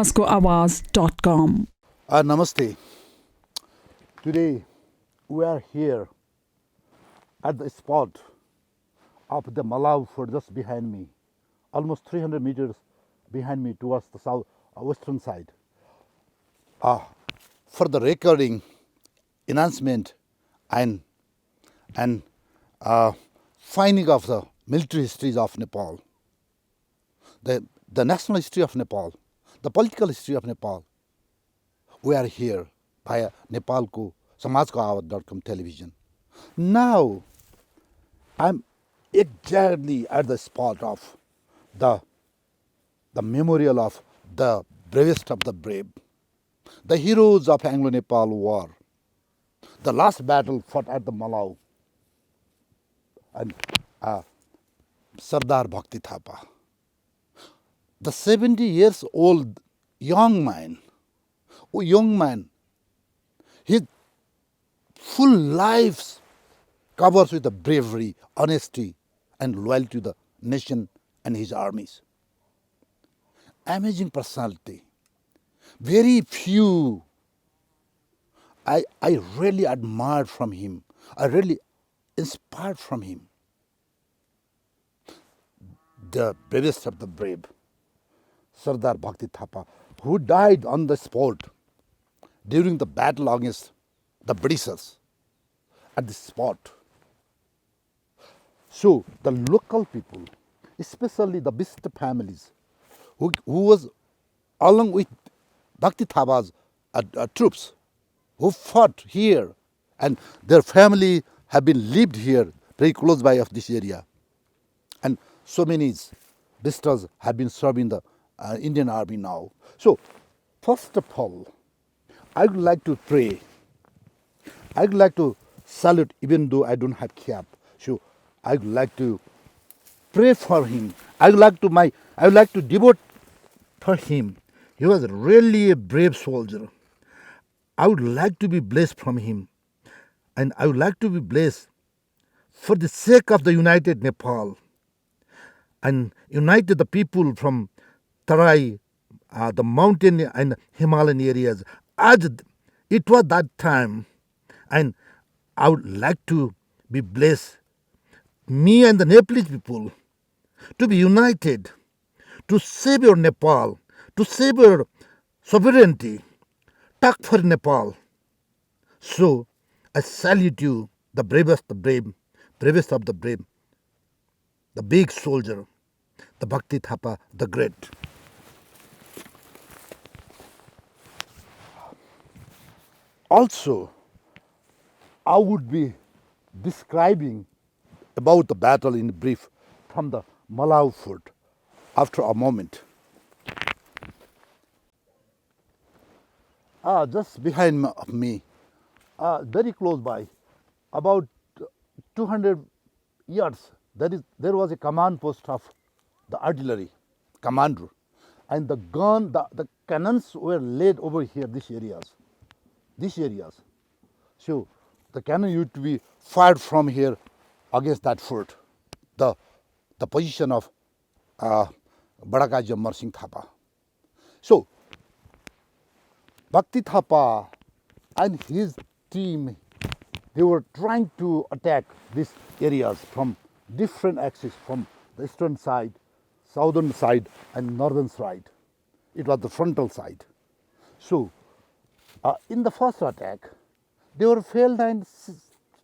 samajkoawaj.com. Namaste. Today we are here at the spot of the Malaw Fort just behind me, almost 300 meters behind me towards the south western side. For the recording, enhancement, and finding of the military histories of Nepal, the national history of Nepal, the political history of Nepal. We are here via Nepalko Samajkoawaj.com television. Now, I'm exactly at the spot of the memorial of the bravest of the brave, the heroes of Anglo-Nepal War, the last battle fought at the Malaw, and Sardar Bhakti Thapa, the 70 years old young man, his full life covers with the bravery, honesty, and loyalty to the nation and his armies. Amazing personality. Very few I really admired from him. I really inspired from him. The bravest of the brave, Sardar Bhakti Thapa, who died on the spot during the battle against the Britishers at the spot. So the local people, especially the Bist families, who was along with Bhakti Thapa's troops, who fought here, and their family have been lived here very close by of this area, and so many Bistas have been serving the Indian Army now. So first of all, I would like to pray. I would like to salute, even though I don't have cap. So I would like to pray for him. I would like to devote for him. He was really a brave soldier. I would like to be blessed from him, and I would like to be blessed for the sake of the united Nepal and united the people from Tarai, the mountain and Himalayan areas, as it was that time. And I would like to be blessed, me and the Nepalese people, to be united, to save your Nepal, to save your sovereignty, talk for Nepal. So I salute you, the bravest, the brave, bravest of the brave, the big soldier, the Bhakti Thapa, the great. Also, I would be describing about the battle in brief from the Malaw Fort after a moment. Just behind me, very close by, about 200 yards, there was a command post of the artillery commander, and the cannons were laid over here, these areas. So the cannon used to be fired from here against that fort, the position of Badaka Jammar Singh Thapa. So Bhakti Thapa and his team, they were trying to attack these areas from different axes, from the eastern side, southern side, and northern side. It was the frontal side. So in the first attack, they were failed and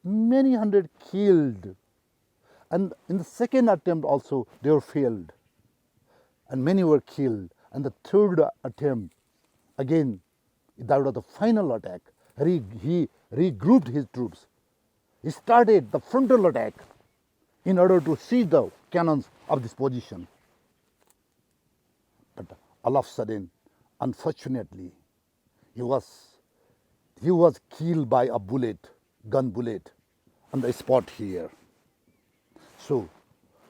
many hundred killed. And in the second attempt also, they were failed and many were killed. And the third attempt, again, that was the final attack. He regrouped his troops. He started the frontal attack in order to seize the cannons of this position. But all of a sudden, unfortunately, he was killed by a gun bullet, on the spot here. So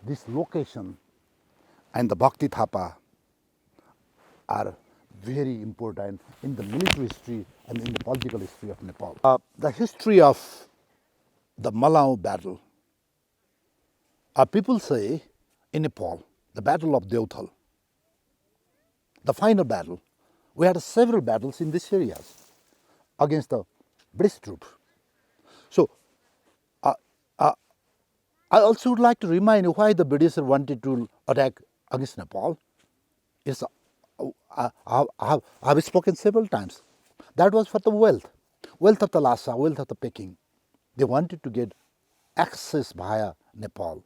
this location and the Bhakti Thapa are very important in the military history and in the political history of Nepal. The history of the Malaw battle. People say in Nepal, the Battle of Deuthal, the final battle we had several battles in these areas against the British troops. So I also would like to remind you why the British wanted to attack against Nepal. It's, I have spoken several times. That was for the wealth of the Lhasa, wealth of the Peking. They wanted to get access via Nepal.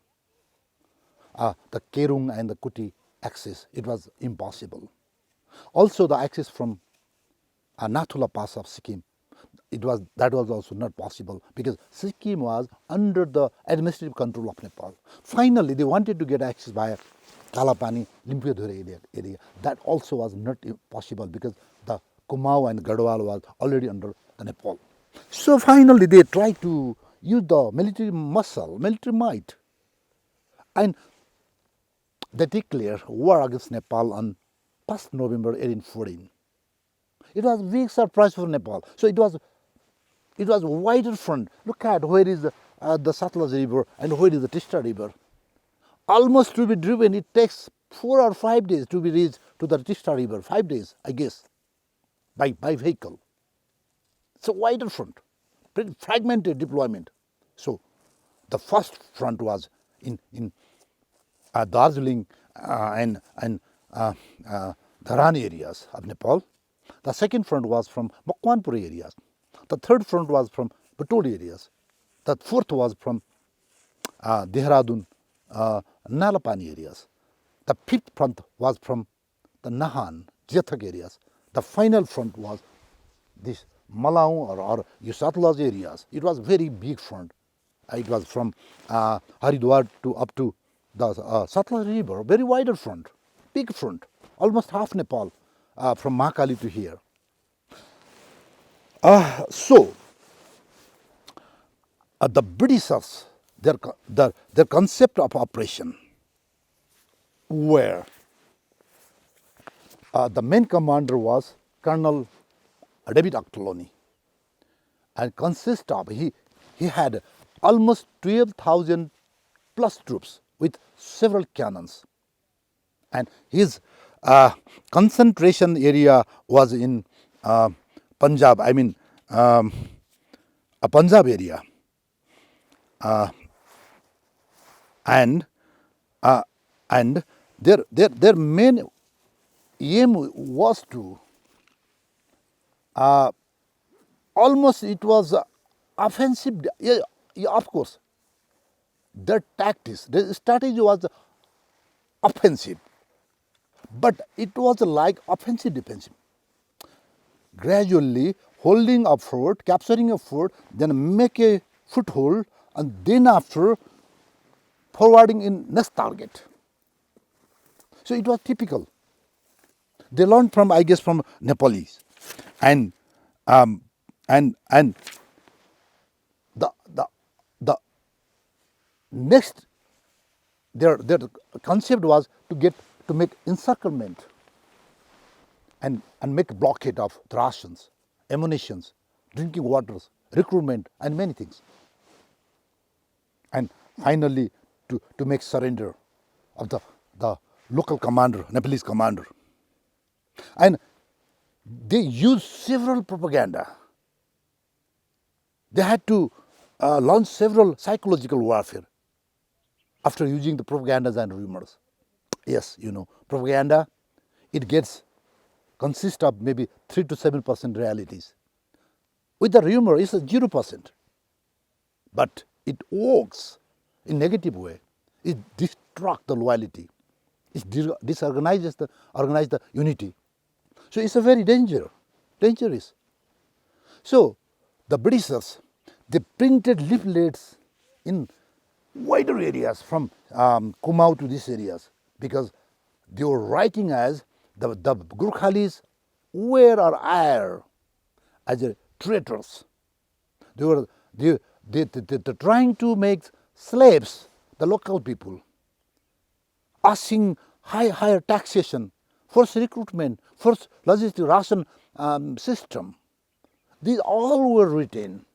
The Kerung and the Kuti access, it was impossible. Also the access from Nathula Pass of Sikkim, that was also not possible because Sikkim was under the administrative control of Nepal. Finally, they wanted to get access via Kalapani, Limpiyadhura area. That also was not possible because the Kumaon and Garhwal was already under the Nepal. So finally, they tried to use the military muscle, military might, and they declared war against Nepal on 1st November 1814. It was a big surprise for Nepal. So it was a wider front. Look at where is the Satluj River and where is the Tista River. Almost to be driven, it takes 4 or 5 days to be reached to the Tista River. 5 days, I guess, by vehicle. It's a wider front, pretty fragmented deployment. So the first front was in Darjeeling and Dharani areas of Nepal. The second front was from Makwanpur areas. The third front was from Batoli areas. The fourth was from Dehradun, Nalapani areas. The fifth front was from the Nahan, Jethak areas. The final front was this Malaung or Satluj areas. It was very big front. It was from Haridwar to up to the Satluj River, very wider front, big front, almost half Nepal from Mahakali to here. So the Britishers, their concept of operation where the main commander was Colonel David Octoloni, and consist of, he had almost 12,000 plus troops with several cannons, and his concentration area was in Punjab, a Punjab area, and their main aim was to almost it was offensive. Yeah, of course, their tactics, the strategy was offensive, but it was like offensive defensive. Gradually holding a fort, capturing a fort, then make a foothold, and then after forwarding in next target. So it was typical. They learned from, I guess, from Nepalese, and the next their concept was to make encirclement and make a blockade of the rations, ammunitions, drinking waters, recruitment, and many things. And finally, to make surrender of the local commander, Nepalese commander. And they used several propaganda. They had to launch several psychological warfare after using the propagandas and rumors. Yes, propaganda, it consists of maybe 3 to 7% realities. With the rumor, it's 0%. But it works in negative way. It destructs the loyalty. It disorganizes the unity. So it's a very dangerous. So the Britishers, they printed leaflets in wider areas from Kumaon to these areas because they were writing as the Gurkhalis were or are as traitors. They were trying to make slaves the local people, asking higher taxation, forced recruitment, forced logistic ration system. These all were written,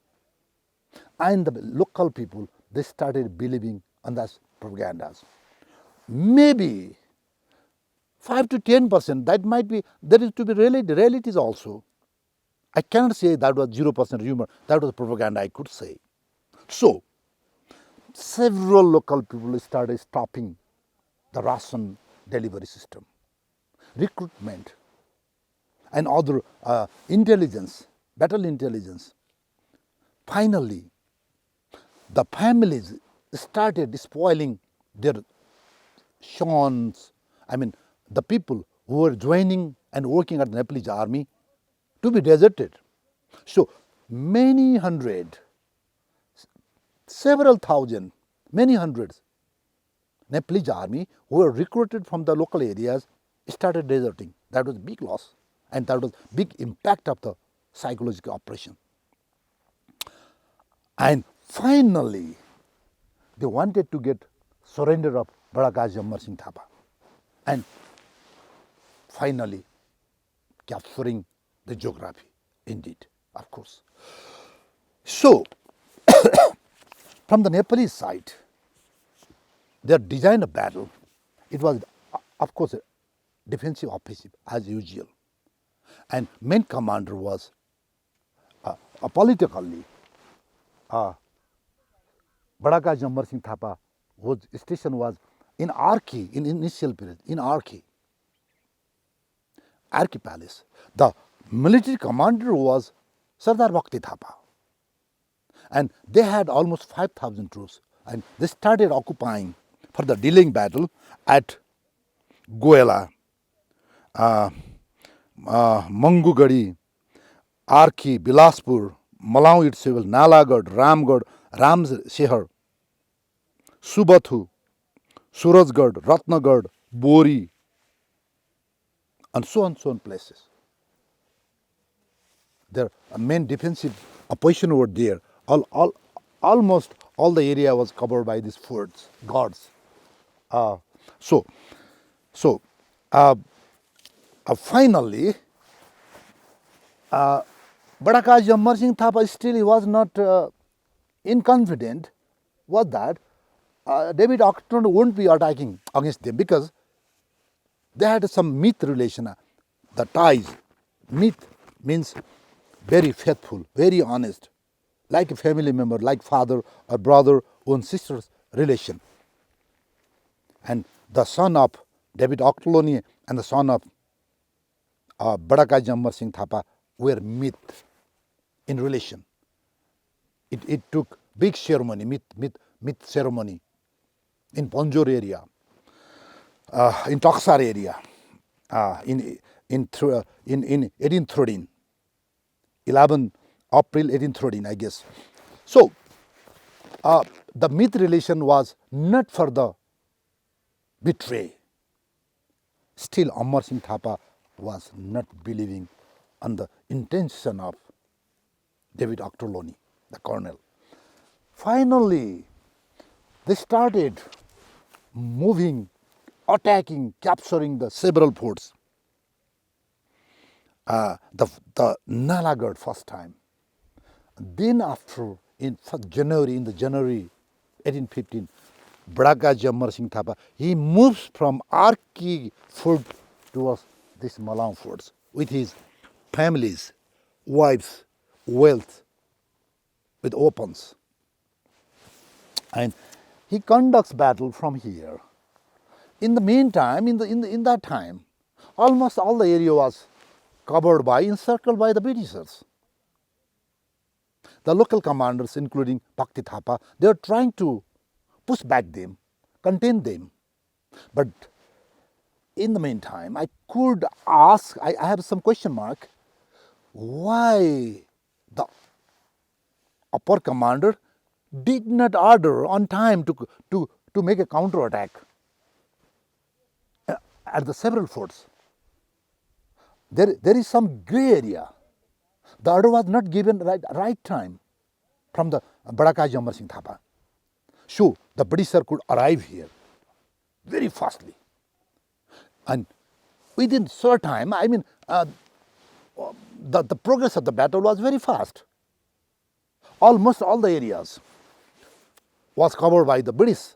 and the local people, they started believing on those propagandas. Maybe 5 to 10%, that might be, there is to be realities also. I cannot say that was 0% humor, that was propaganda, I could say. So, several local people started stopping the ration delivery system, recruitment, and other intelligence, battle intelligence. Finally, the families started spoiling their sons, the people who were joining and working at the Nepalese army to be deserted. So many hundred, several thousand, many hundreds Nepalese army who were recruited from the local areas started deserting. That was a big loss, and that was big impact of the psychological operation. And finally, they wanted to get surrender of Bharakazi Amar Singh Thapa, and finally capturing the geography, indeed, of course. So, from the Nepalese side, their design of battle, it was, of course, a defensive offensive as usual. And main commander was politically Bharakazi Amar Singh Thapa, whose station was in Arki, in initial period, in Arki Palace. The military commander was Sardar Bhakti Thapa. And they had almost 5,000 troops, and they started occupying for the delaying battle at Goela, Mangugadi, Arki, Bilaspur, Malawi itself, Nalagad, Ramgad, Ramshehar, Subathu, Surajgad, Ratnagad, Bori, and so on places. Their main defensive opposition over there. Almost all the area was covered by these forts, guards. Finally, Bharakazi Amar Singh Thapa still he was not inconfident, was that David Octon won't be attacking against them because they had some myth relation, the ties. Myth means very faithful, very honest, like a family member, like father or brother or sister's relation. And the son of David Octoloni and the son of Bharakazi Amar Singh Thapa were myth in relation. It took big ceremony, myth ceremony in Ponjor area, in Taksar area, in 1813, 11 April 1813, I guess. So, the myth relation was not for the betray. Still, Amar Singh Thapa was not believing on the intention of David Octoloni, the colonel. Finally, they started moving, attacking, capturing the several forts. The Nalagad first time. Then after, in January 1815, Bharakazi Amar Singh Thapa, he moves from Arki fort towards this Malang forts with his families, wives, wealth, with weapons. And he conducts battle from here. In the meantime, in that time, almost all the area was covered by, encircled by the Britishers. The local commanders, including Bhakti Thapa, they were trying to push back them, contain them. But in the meantime, I could ask, I have some question mark, why the upper commander did not order on time to make a counter attack at the several forts. There is some gray area. The order was not given right time from the Bharakazi Amar Singh Thapa. So the Britisher could arrive here very fastly. And within short time, the progress of the battle was very fast. Almost all the areas was covered by the British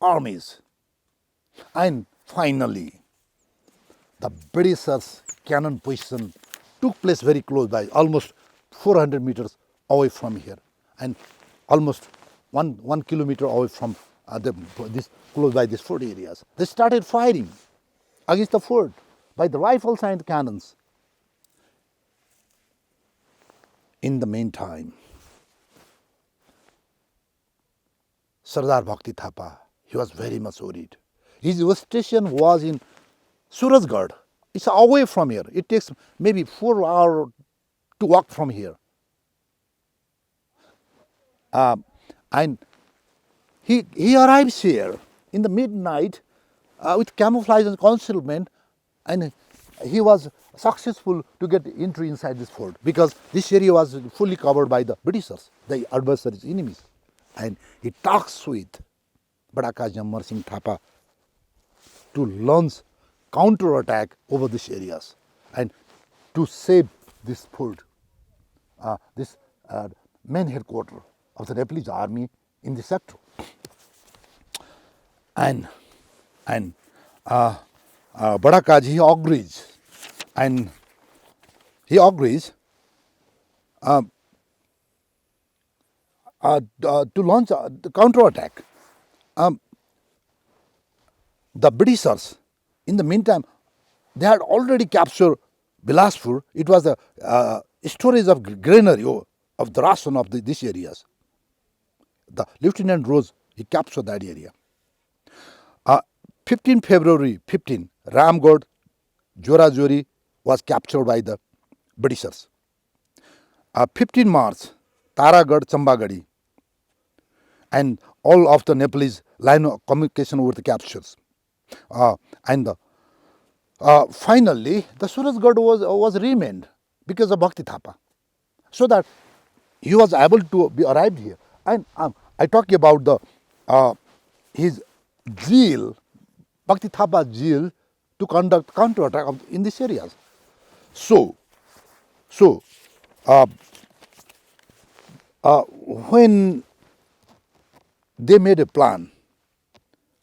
armies. And finally, the Britishers' cannon position took place very close by, almost 400 meters away from here, and almost one kilometer away from this close by this fort areas. They started firing against the fort by the rifles and cannons. In the meantime, Sardar Bhakti Thapa, he was very much worried. His station was in Surajgarh. It's away from here. It takes maybe 4 hours to walk from here. And he arrives here in the midnight with camouflage and concealment, and he was successful to get entry inside this fort because this area was fully covered by the Britishers, the adversaries, enemies. And he talks with Badaka Jammar Singh Thapa to launch counter-attack over these areas and to save this fort, this main headquarters of the Nepalese army in this sector. And Badakaji, he agrees, and he agrees to launch the counter-attack. The Britishers, in the meantime, they had already captured Bilaspur. It was the storage of granary of the ration of these areas. The Lieutenant Rose, he captured that area. 15 February 15, Ramgarh, Jorajori was captured by the Britishers. 15 March, Taragarh, Chambagadi, and all of the Nepalese line of communication were the captures. And finally, the Surajgarh was remained because of Bhakti Thapa, so that he was able to be arrived here. And I talk about the his zeal, Bhakti Thapa's zeal to conduct counter-attack in these areas. So when they made a plan,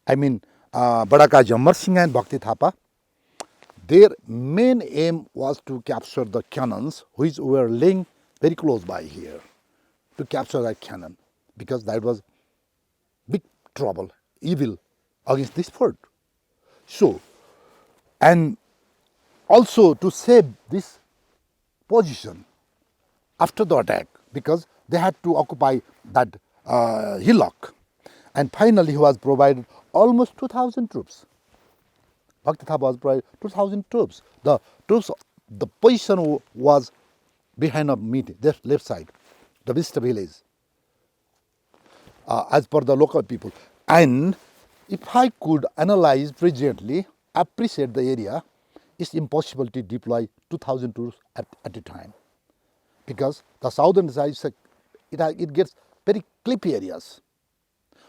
I mean Badaka Jammar Singh and Bhakti Thapa, their main aim was to capture the cannons which were laying very close by here, to capture that cannon, because that was big trouble, evil against this fort. So, and also to save this position after the attack, because they had to occupy that hillock. And finally, he was provided almost 2,000 troops. Bhakti Thapa was provided 2,000 troops. The position was behind a meet, the left side, the Vista village, as per the local people. And if I could analyze presently, appreciate the area, it's impossible to deploy 2,000 troops at a time, because the southern side, it gets very cliffy areas.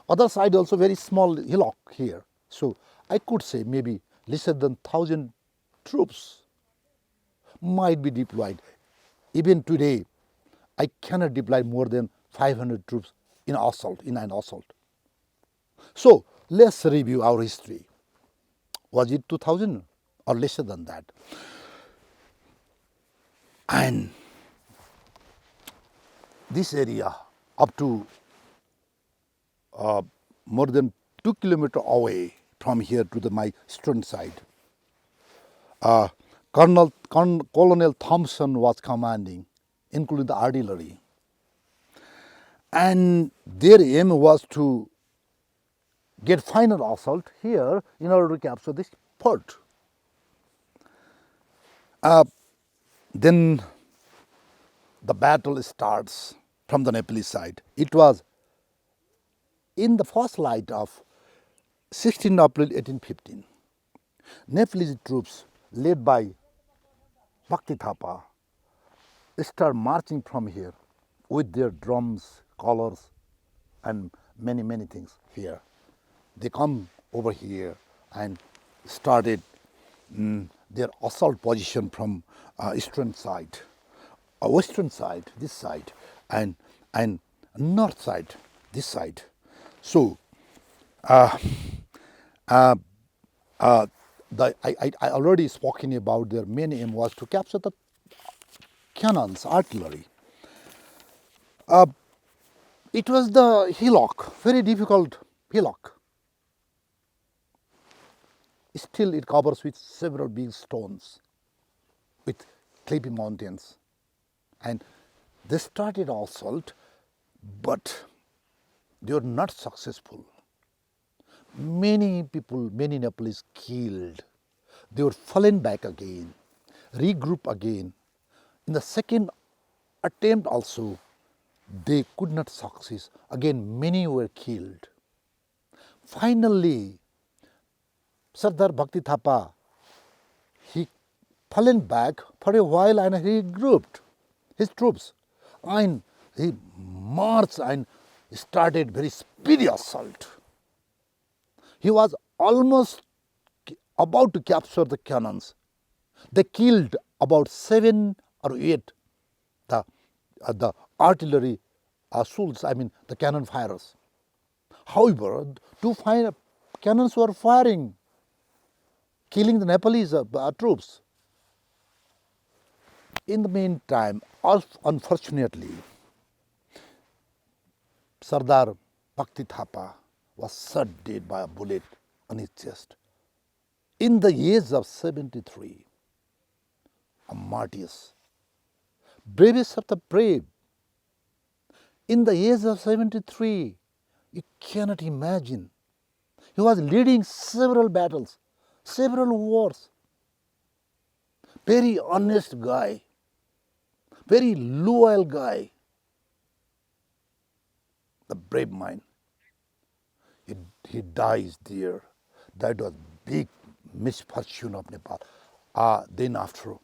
Other side also very small hillock here. So I could say maybe less than 1,000 troops might be deployed. Even today, I cannot deploy more than 500 troops in an assault. So let's review our history. Was it 2,000 or lesser than that? And this area up to more than 2 kilometers away from here to my eastern side, Colonel Thompson was commanding, including the artillery. And their aim was to get final assault here in order to capture this fort. Then the battle starts from the Nepalese side. It was in the first light of 16 April 1815. Nepalese troops led by Bhakti Thapa start marching from here with their drums, colors, and many things here. They come over here and started their assault position from eastern side, western side, this side, and north side, this side. So I already spoken about their main aim was to capture the cannons, artillery. It was the hillock, very difficult hillock. Still, it covers with several big stones, with cliffy mountains, and they started assault, but they were not successful. Many people, many Nepalese killed. They were fallen back again, regroup again. In the second attempt also, they could not succeed. Again, many were killed. Finally, Sardar Bhakti Thapa, he fallen back for a while and he regrouped his troops. And he marched and started very speedy assault. He was almost about to capture the cannons. They killed about 7 or 8 the artillery assaults, I mean the cannon firers. However, 2 cannons were firing, killing the Nepalese troops. In the meantime, unfortunately, Sardar Bhakti Thapa was shot dead by a bullet on his chest. In the age of 73, a martyr, bravest of the brave. In the age of 73, you cannot imagine. He was leading several battles, several wars. Very honest guy, very loyal guy. The brave mind. He dies there. That was big misfortune of Nepal. Then after,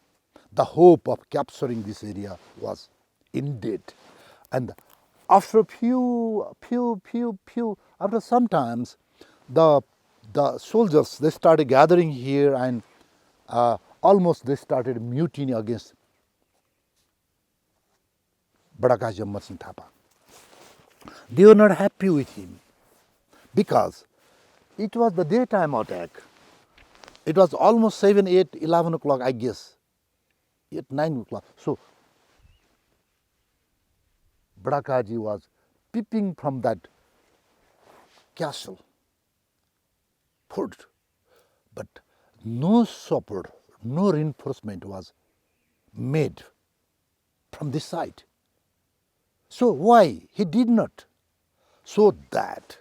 the hope of capturing this area was ended. And after after sometimes, the soldiers, they started gathering here and almost they started mutiny against Bhakti Singh Thapa. They were not happy with him because it was the daytime attack. It was almost 7, 8, 11 o'clock, I guess, 8, 9 o'clock. So Bhakti was peeping from that castle, fort, but no support, no reinforcement was made from this side. So why? He did not. So that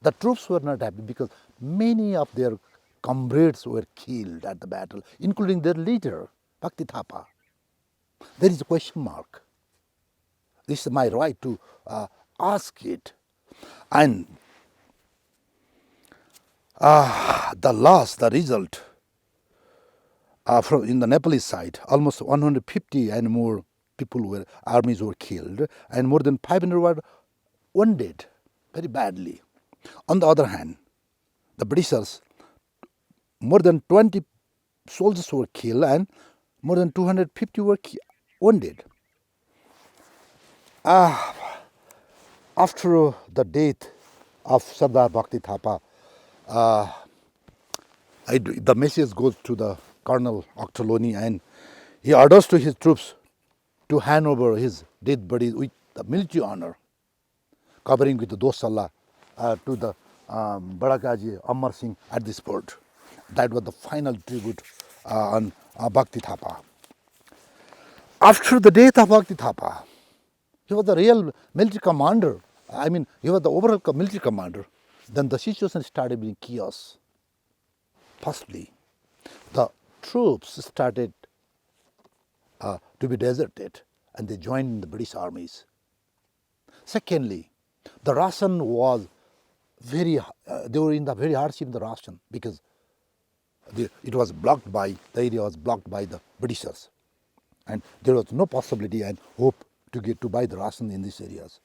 the troops were not happy because many of their comrades were killed at the battle, including their leader, Bhakti Thapa. There is a question mark. This is my right to ask it. And the result from in the Nepalese side, almost 150 and more armies were killed, and more than 500 were wounded very badly. On the other hand, the Britishers, more than 20 soldiers were killed and more than 250 were wounded. After the death of Sardar Bhakti Thapa, the message goes to the Colonel Octoloni, and he orders to his troops to hand over his dead body with the military honor, covering with the dosalla to the Bhakti Amar Singh at this port. That was the final tribute on Bhakti Thapa. After the death of Bhakti Thapa, he was the real military commander. I mean, he was the overall military commander. Then the situation started being chaos. Firstly, the troops started to be deserted and they joined the British armies. Secondly, the ration was they were in the very hardship in the ration because the area was blocked by the Britishers, and there was no possibility and hope to buy the ration in these areas.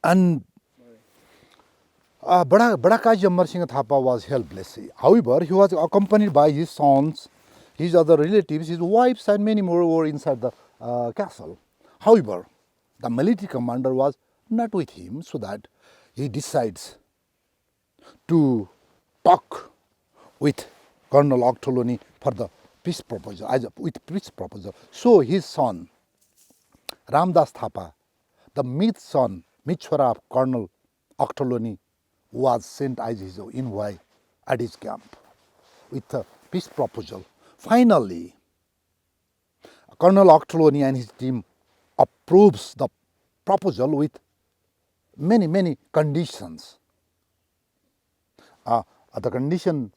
And Bhakti Amar Singh Thapa was helpless. However, he was accompanied by his sons, his other relatives, his wives, and many more were inside the castle. However, the military commander was not with him, so that he decides to talk with Colonel Octoloni for the peace proposal, with peace proposal. So his son, Ramdas Thapa, the myth son, Michwara of Colonel Octoloni, was sent as his envoy at his camp with a peace proposal. Finally, Colonel Octoloni and his team approves the proposal with many conditions. The condition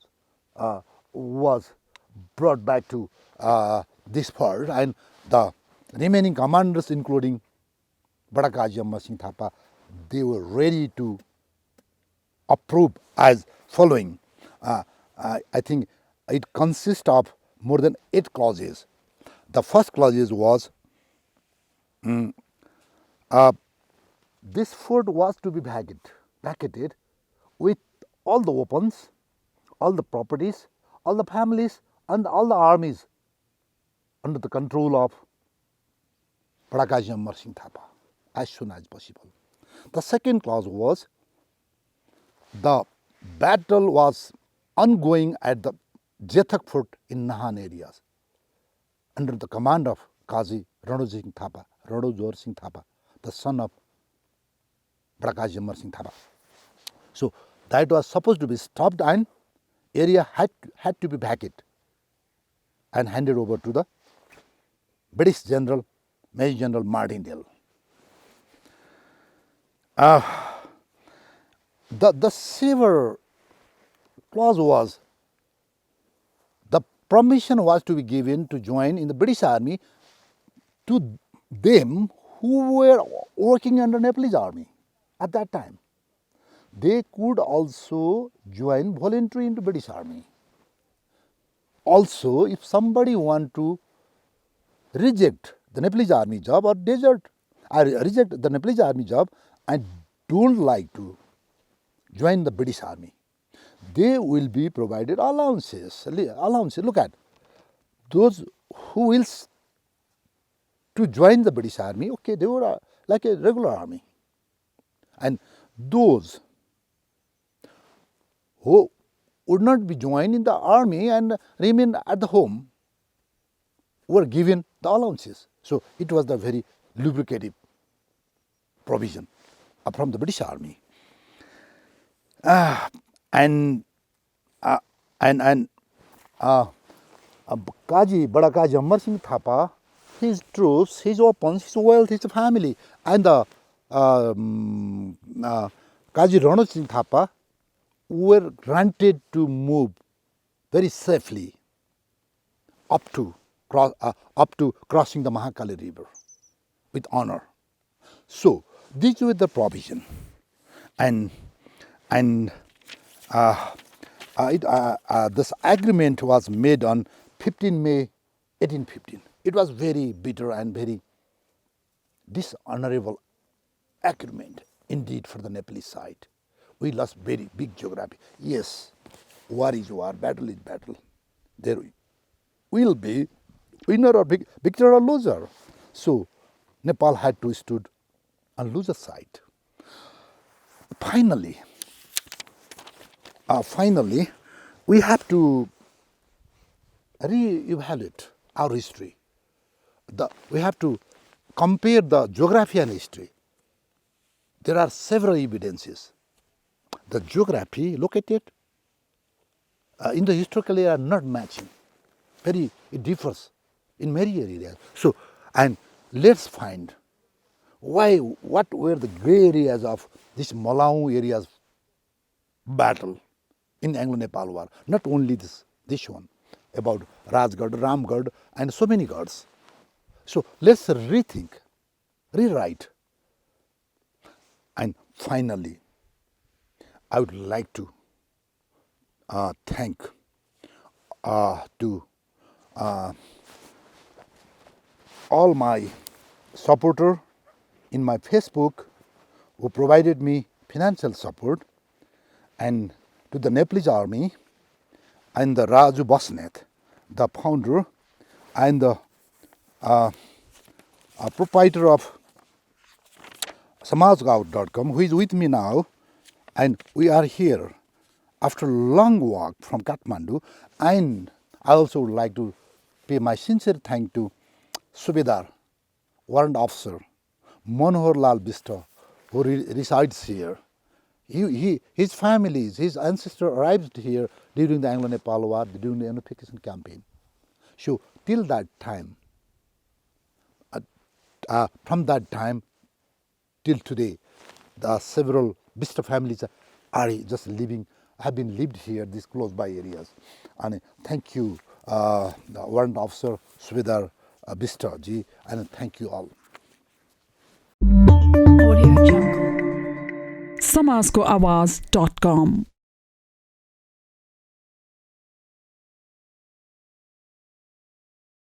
was brought back to this part, and the remaining commanders, including Bhakti Singh Thapa, they were ready to approve as following. I think it consists of more than 8 clauses. The first clause was this fort was to be vacated with all the weapons, all the properties, all the families, and all the armies under the control of Bhakti Singh Thapa as soon as possible. The second clause was the battle was ongoing at the Jethak Fort in Nahan areas under the command of Qazi Ranojor Singh Thapa, the son of Bhakti Singh Thapa. So that was supposed to be stopped, and area had to be vacated and handed over to the British General, Major General Martindale. The severe clause was the permission was to be given to join in the British Army to them who were working under Nepalese Army at that time. They could also join voluntary into British Army. Also, if somebody want to reject the Nepalese Army job or reject the Nepalese Army job and don't like to join the British Army, they will be provided allowances. Look at those who wills to join the British Army. Okay, they were like a regular army, and those who would not be joined in the army and remain at the home were given the allowances. So it was the very lubricative provision from the British Army. And Kaji Bhakti Singh Thapa, his troops, his weapons, his wealth, his family, and the Kaji Ranojor Singh Thapa were granted to move very safely up to crossing the Mahakali River with honor. So these were the provision, and this agreement was made on 15 May 1815. It was very bitter and very dishonorable agreement indeed for the Nepalese side. We lost very big geography. Yes, war is war, battle is battle. There will be winner or victor or loser. So Nepal had to stood on loser side. Finally, we have to re-evaluate our history. We have to compare the geography and history. There are several evidences. The geography, look at it, in the historical area are not matching. It differs in many areas. So, and let's find what were the gray areas of this Malaw area's battle in Anglo-Nepal War. Not only this one, about Rajgarh, Ramgarh, and so many garhs. So let's rethink, rewrite. And finally, I would like to thank to all my supporters in my Facebook who provided me financial support, and to the Nepalese Army and the Singh Basnyat, the founder and the proprietor of Samajkoawaj.com, who is with me now, and we are here after a long walk from Kathmandu, and I also would like to pay my sincere thanks to Subedar, warrant officer, Manohar Lal Bista, who resides here. His families, his ancestors arrived here during the Anglo-Nepal War, during the unification campaign. So till that time, from that time till today, the several Bista families are just living, have been lived here, these close by areas. And thank you, the warrant officer Subedar Bista ji, and thank you all. Audio Jungle. Samajkoawaj.com